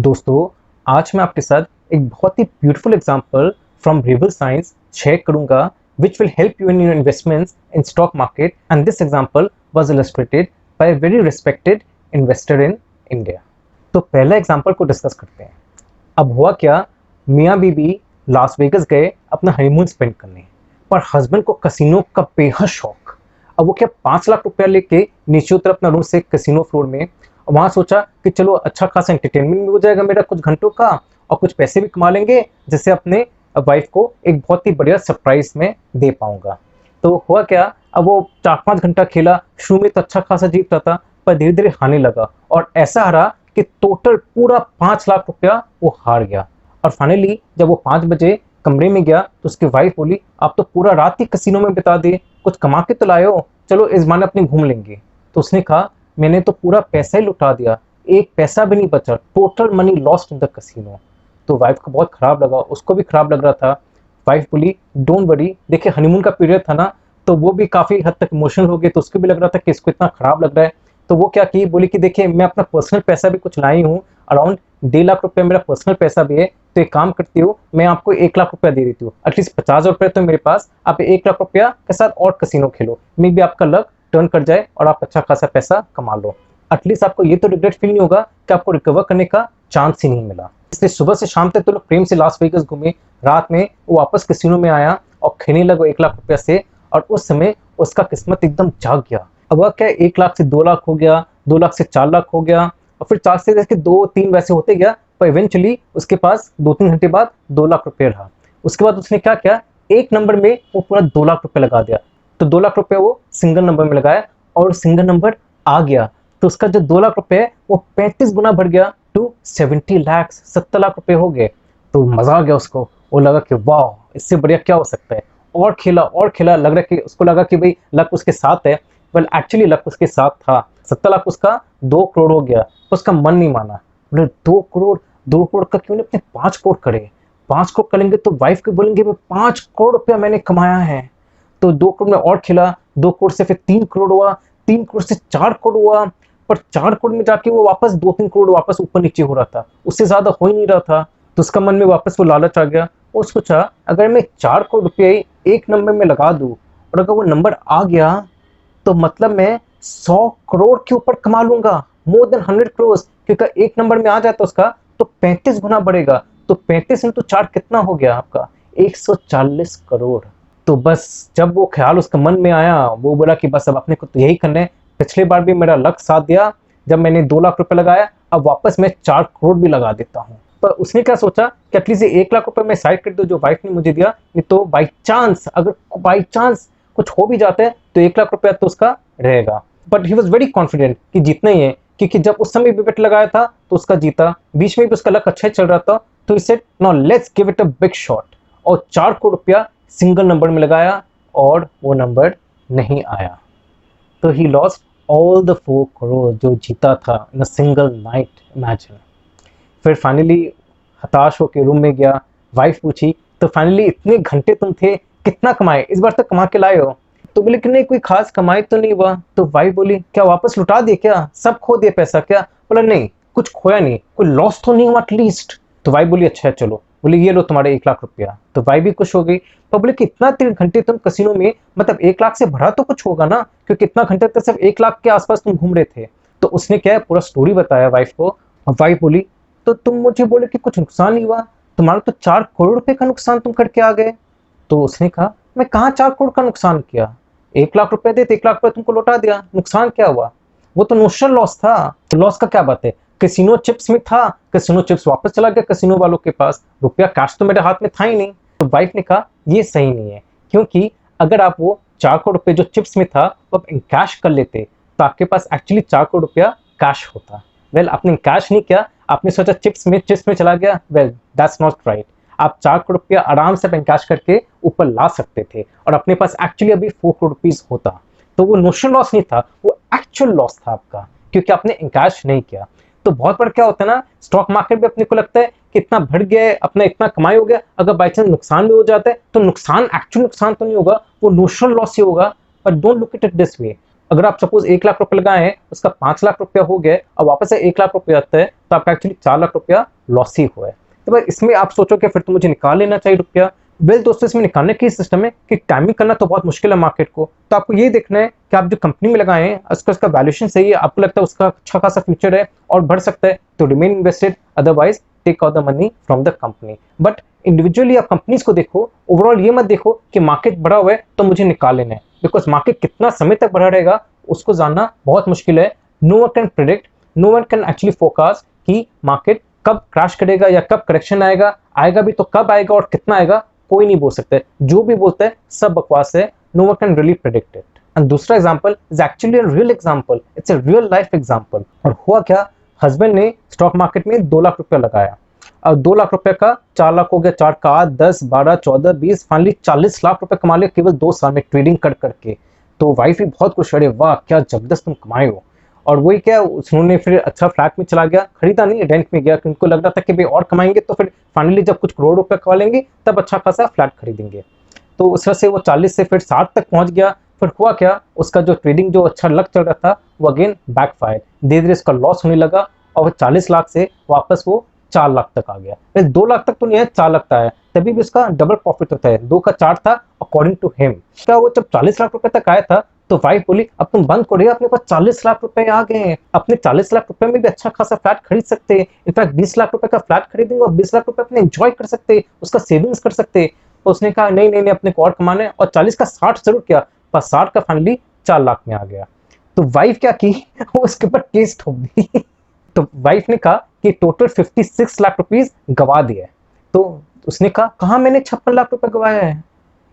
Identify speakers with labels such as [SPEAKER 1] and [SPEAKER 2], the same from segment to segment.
[SPEAKER 1] दोस्तों, आज मैं आपके साथ एक बहुत ही beautiful example from real science share करूंगा which will help you in your investments in stock market, and this example was illustrated by a very respected investor in India. तो पहला एग्जांपल को डिस्कस करते हैं। अब हुआ क्या, मियाँ बीबी लास वेगस गए अपना हनीमून स्पेंड करने, पर हस्बैंड को कसिनो का बेहद शौक। अब वो क्या 5 लाख रुपया लेके नीचे उतर अपना रूम से कसिनो फ्लोर में। वहाँ सोचा कि चलो अच्छा खासा एंटरटेनमेंट भी हो जाएगा मेरा कुछ घंटों का, और कुछ पैसे भी कमा लेंगे जिससे अपने वाइफ को एक बहुत ही बढ़िया सरप्राइज में दे पाऊंगा। तो हुआ क्या, अब वो 4-5 घंटा खेला। शुरू में तो अच्छा खासा जीत रहा था, पर धीरे धीरे हारने लगा और ऐसा हारा कि टोटल पूरा 5 लाख रुपया वो हार गया। और फाइनली जब वो 5 बजे कमरे में गया तो उसकी वाइफ बोली, आप तो पूरा रात ही कसिनो में बिता दिए, कुछ कमा के तो लाए हो, चलो इस बहाने अपने घूम लेंगे। तो उसने कहा, मैंने तो पूरा पैसा ही लुटा दिया, एक पैसा भी नहीं बचा, total money lost in the casino. तो वाइफ को बहुत खराब लगा, उसको भी खराब लग रहा था। वाइफ बोली, डोंट वरी, देखिए हनीमून का पीरियड था ना, तो वो भी काफ़ी हद तक इमोशनल हो गए, तो उसको भी लग रहा था कि इसको इतना खराब लग रहा है। तो वो क्या की, बोली कि देखिए मैं अपना पर्सनल पैसा भी कुछ लाई हूँ, अराउंड 1.5 लाख रुपया मेरा पर्सनल पैसा भी है। तो एक काम करती हूँ, मैं आपको 1 लाख रुपया दे देती हूँ, एटलीस्ट 50,000 रुपये तो मेरे पास, आप 1 लाख रुपया के साथ और कसिनो खेलो, मे भी आपका लक टर्न कर जाए और आप अच्छा खासा पैसा कमा लो। एटलीस्ट आपको ये तो रिग्रेट फील नहीं होगा कि आपको रिकवर करने का चांस ही नहीं मिला। इसलिए सुबह से शाम तक तो लोग प्रेम से लास वेगस घूमे, रात में वो वापस कैसीनो में आया और खेलने लगा 1 लाख रुपया से, और उस समय उसका किस्मत एकदम जाग गया। अब वह क्या, 1 लाख से 2 लाख हो गया, 2 लाख से 4 लाख हो गया, और फिर 4 से जैसे 2-3 वैसे होते गया, पर इवेंचुअली उसके पास 2-3 घंटे बाद 2 लाख रुपये रहा। उसके बाद उसने क्या किया, एक नंबर में वो पूरा 2 लाख रुपये लगा दिया। तो 2 लाख रुपये वो सिंगल नंबर में लगाया और सिंगल नंबर आ गया, तो उसका जो 2 लाख रुपये है वो 35 गुना बढ़ गया टू 70 लाख, 70 लाख रुपए हो गए। तो मजा आ गया उसको, वो लगा कि वाह, इससे बढ़िया क्या हो सकता है। और खेला, लग रहा कि उसको लगा कि भाई लक उसके साथ है। वेल एक्चुअली लक उसके साथ था। 70 लाख उसका 2 करोड़ हो गया, तो उसका मन नहीं माना। बोले 2 करोड़ का क्यों नहीं अपने 5 करोड़ करे, 5 करोड़ करेंगे तो वाइफ को बोलेंगे 5 करोड़ रुपया मैंने कमाया है। तो 2 करोड़ में और खेला, 2 करोड़ से फिर 3 करोड़ हुआ, 3 करोड़ से 4 करोड़ हुआ, पर 4 करोड़ में जाके वो वापस 2-3 करोड़ वापस ऊपर नीचे हो रहा था, उससे ज्यादा हो ही नहीं रहा था। तो उसका मन में वापस वो लालच आ गया। वो सोचा, अगर मैं 4 करोड़ रुपये एक नंबर में लगा दूं और अगर वो नंबर आ गया तो मतलब मैं 100 करोड़ के ऊपर कमा लूंगा, मोर देन 100 करोड़, क्योंकि एक नंबर में आ जाता उसका तो 35 गुना बढ़ेगा। तो 35 इंटू 4 कितना हो गया आपका, 140 करोड़। तो बस जब वो ख्याल उसके मन में आया, वो बोला कि बस अब अपने को तो यही करना है। पिछली बार भी मेरा लक साथ दिया जब मैंने 2 लाख रुपए लगाया, अब वापस मैं 4 करोड़ भी लगा देता हूँ। पर उसने क्या सोचा कि एटलीस्ट 1 लाख रुपए मैं साइड कर दो जो वाइफ ने मुझे दिया, नहीं तो बाई चांस, अगर बाई चांस कुछ हो भी जाता है तो 1 लाख रुपया तो उसका रहेगा। But he was very confident कि जीतना ही है, क्योंकि जब उस समय भी बेट लगाया था तो उसका जीता, बीच में भी उसका लक अच्छा चल रहा था। तो he said, now let's give it a big shot, और 4 करोड़ रुपया सिंगल नंबर में लगाया और वो नंबर नहीं आया। तो he lost all the 4 crore जो जीता था इन अ सिंगल नाइट, इमेजिन। फिर फाइनली हताश होकर रूम में गया, वाइफ पूछी, तो फाइनली इतने घंटे तुम थे, कितना कमाए, इस बार तक कमा के लाए हो? तो बोले कि नहीं, कोई खास कमाई तो नहीं हुआ। तो वाइफ बोली, क्या वापस लुटा दिए क्या, सब खो दिए पैसा क्या? बोला नहीं, कुछ खोया नहीं, कोई लॉस तो नहीं हुआ एटलीस्ट। तो वाइफ बोली, अच्छा चलो, बोले ये लो तुम्हारे 1 लाख रुपया। तो वाइफ भी खुश हो गई। तो बोले कि इतना 3 घंटे तुम कसिनो में, मतलब 1 लाख से भरा तो कुछ होगा ना, क्योंकि इतना घंटे तक सिर्फ 1 लाख के आसपास तुम घूम रहे थे। तो उसने क्या है, पूरा स्टोरी बताया वाइफ को। और वाइफ बोली, तो तुम मुझे बोले कि कुछ नुकसान नहीं हुआ, तुम्हारा तो 4 करोड़ रुपए का नुकसान तुम करके आ गए। तो उसने कहा, मैं कहाँ 4 करोड़ का नुकसान किया, 1 लाख रुपए दे तो 1 लाख रुपए तुमको लौटा दिया, नुकसान क्या हुआ? वो तो नोशनल लॉस था। तो लॉस का क्या बात है, कैसीनो चिप्स में था, कैसीनो चिप्स वापस चला गया कैसीनो वालों के पास, रुपया कैश तो मेरे हाथ में था ही नहीं। तो वाइफ ने कहा, ये सही नहीं है, क्योंकि अगर आप वो 4 करोड़ रुपए जो चिप्स में था वो आप कैश कर लेते तो आपके पास एक्चुअली 4 करोड़ रुपया कैश होता। वेल आपने कैश नहीं किया, आपने सोचा चिप्स में चला गया। Well that's not right. आप 4 करोड़ रुपया आराम से कैश करके ऊपर ला सकते थे और अपने पास एक्चुअली अभी 4 करोड़ रुपीज होता। तो वो नोशनल लॉस नहीं था, वो एक्चुअल लॉस था आपका, क्योंकि आपने कैश नहीं किया। तो बहुत बार क्या होता है ना, स्टॉक मार्केट में अपने को लगता है कि इतना बढ़ गया है, अपना इतना कमाई हो गया, अगर बाई चांस नुकसान भी हो जाता है तो नुकसान एक्चुअल नुकसान तो नहीं होगा, वो नोशनल लॉस ही होगा। But don't look it this way. अगर आप सपोज 1 लाख रुपए लगाए हैं, उसका 5 लाख रुपया हो गया और वापस से 1 लाख रुपया आता है, तो आपका एक्चुअली 4 लाख रुपया लॉस ही हुआ है। तो भाई इसमें आप सोचो कि फिर तो मुझे निकाल लेना चाहिए रुपया। वेल दोस्तों, इसमें निकालने की सिस्टम है कि टाइमिंग करना तो बहुत मुश्किल है मार्केट को। तो आपको ये देखना है कि आप जो कंपनी में लगाए हैं उसका वैल्यूएशन सही है, आपको लगता है उसका अच्छा खासा फ्यूचर है और बढ़ सकता है, तो remain invested, otherwise take out the money from the company. But individually आप कंपनीज को देखो, ओवरऑल ये मत देखो कि मार्केट बढ़ा हुआ है तो मुझे निकाल लेना है, बिकॉज मार्केट कितना समय तक बढ़ा रहेगा उसको जानना बहुत मुश्किल है। No one can predict, no one can actually forecast कि मार्केट कब क्रैश करेगा या कब करेक्शन आएगा, आएगा भी तो कब आएगा और कितना आएगा, कोई नहीं बोल सकते। जो भी बोलते हैं सब बकवास है। No one can really predict it. And दूसरा example is actually a real example, it's a real life example. और हुआ क्या, हस्बैंड ने स्टॉक मार्केट में 2 लाख रुपया लगाया और 2 लाख रुपए का 4 लाख हो गया, 4 का 8, 10, 12, 14, 20, फाइनली 40 लाख रुपए कमा लिया केवल 2 साल में ट्रेडिंग कर करके। तो वाइफ भी बहुत खुश, अरे वाह क्या जबरदस्त तुम कमाए हो। और वही क्या, उन्होंने फिर अच्छा फ्लैट में चला गया, खरीदा नहीं, रेंट में गया, उनको लग रहा था कि भाई और कमाएंगे तो फिर फाइनली जब कुछ करोड़ रुपए कमा लेंगे तब अच्छा खासा फ्लैट खरीदेंगे। तो उस तरह से वो 40 से फिर 60 तक पहुंच गया। फिर हुआ क्या, उसका जो ट्रेडिंग जो अच्छा लग चल रहा था वो अगेन बैकफायर, धीरे धीरे उसका लॉस होने लगा और 40 लाख से वापस वो 4 लाख तक आ गया। 2 लाख तक तो नहीं है, 4 लाख है, तभी भी उसका डबल प्रॉफिट होता है। 2 का 4 था अकॉर्डिंग टू हिम। क्या वो जब 40 लाख रुपए तक आया था तो वाइफ बोली अब तुम बंद करो, अपने पास 40 लाख रुपए आ गए हैं, अपने 40 लाख रुपए में भी अच्छा खासा फ्लैट खरीद सकते हैं। इनफैक्ट 20 लाख रुपए का फ्लैट खरीदेंगे और 20 लाख रुपए अपने एंजॉय कर सकते हैं, उसका सेविंग्स कर सकते हैं। तो उसने कहा नहीं नहीं नहीं, अपने को और कमाना है, और 40 का 60 जरूर किया, पर 60 का फाइनली 4 लाख में आ गया। तो वाइफ क्या की, वो उसके ऊपर केस ठोक दी। तो वाइफ ने कहा कि टोटल 56 लाख रुपीस गवा दिया है। तो उसने कहा कहाँ मैंने 56 लाख रुपए गवाया है,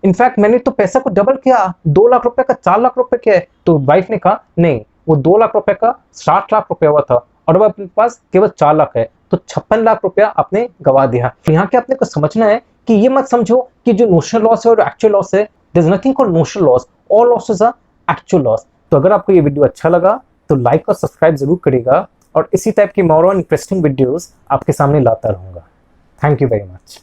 [SPEAKER 1] इनफैक्ट मैंने तो पैसा को डबल किया, 2 लाख रुपए का 4 लाख रुपए किया है। तो वाइफ ने कहा नहीं, वो 2 लाख रुपए का 60 लाख रुपया हुआ था और अब अपने पास केवल 4 लाख है, तो 56 लाख रुपया आपने गवा दिया। तो यहाँ के अपने को समझना है कि ये मत समझो कि जो नोशनल लॉस है और एक्चुअल लॉस है, there is nothing called notional loss, all losses are actual loss. तो अगर आपको ये वीडियो अच्छा लगा तो लाइक और सब्सक्राइब जरूर करिएगा और इसी टाइप की मोर इंटरेस्टिंग वीडियोस आपके सामने लाता रहूंगा। Thank you very much.